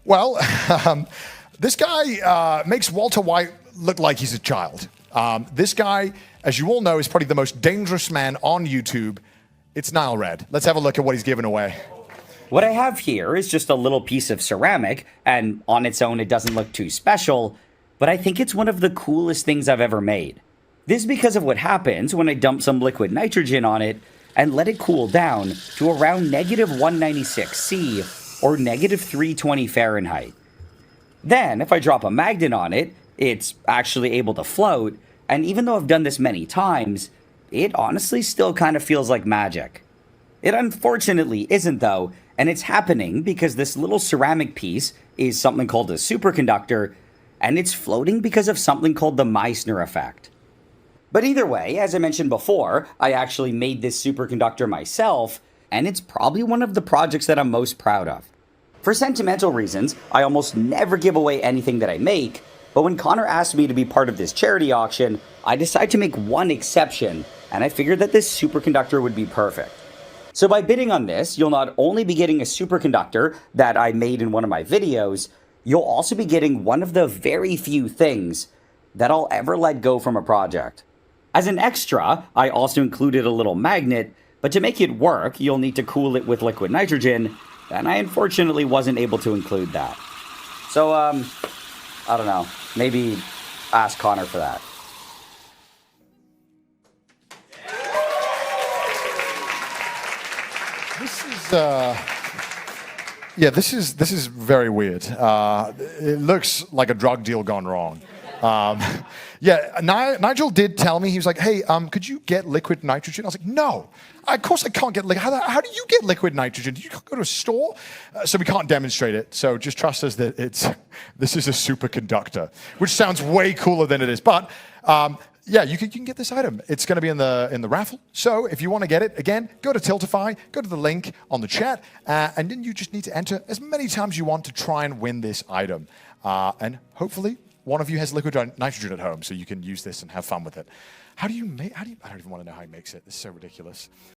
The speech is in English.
Well, this guy makes Walter White look like he's a child. This guy, as you all know, is probably the most dangerous man on YouTube. It's Nile Red. Let's have a look at what he's giving away. What I have here is just a little piece of ceramic, and on its own it doesn't look too special, but I think it's one of the coolest things I've ever made. This is because of what happens when I dump some liquid nitrogen on it and let it cool down to around -196°C or -320 Fahrenheit. Then, if I drop a magnet on it, it's actually able to float, and even though I've done this many times, it honestly still kind of feels like magic. It unfortunately isn't though, and it's happening because this little ceramic piece is something called a superconductor, and it's floating because of something called the Meissner effect. But either way, as I mentioned before, I actually made this superconductor myself, and it's probably one of the projects that I'm most proud of. For sentimental reasons, I almost never give away anything that I make, but when Connor asked me to be part of this charity auction, I decided to make one exception, and I figured that this superconductor would be perfect. So by bidding on this, you'll not only be getting a superconductor that I made in one of my videos, you'll also be getting one of the very few things that I'll ever let go from a project. As an extra, I also included a little magnet, but to make it work, you'll need to cool it with liquid nitrogen, and I unfortunately wasn't able to include that. So, I don't know, maybe ask Connor for that. This is very weird. It looks like a drug deal gone wrong. Nigel did tell me, he was like, hey, could you get liquid nitrogen? I was like, no, of course I can't get liquid. How do you get liquid nitrogen? Do you go to a store? So we can't demonstrate it. So just trust us that this is a superconductor, which sounds way cooler than it is. But yeah, you can get this item. It's going to be in the raffle. So if you want to get it, again, go to Tiltify, go to the link on the chat, and then you just need to enter as many times you want to try and win this item. And hopefully one of you has liquid nitrogen at home, so you can use this and have fun with it. I don't even want to know how he makes it. This is so ridiculous.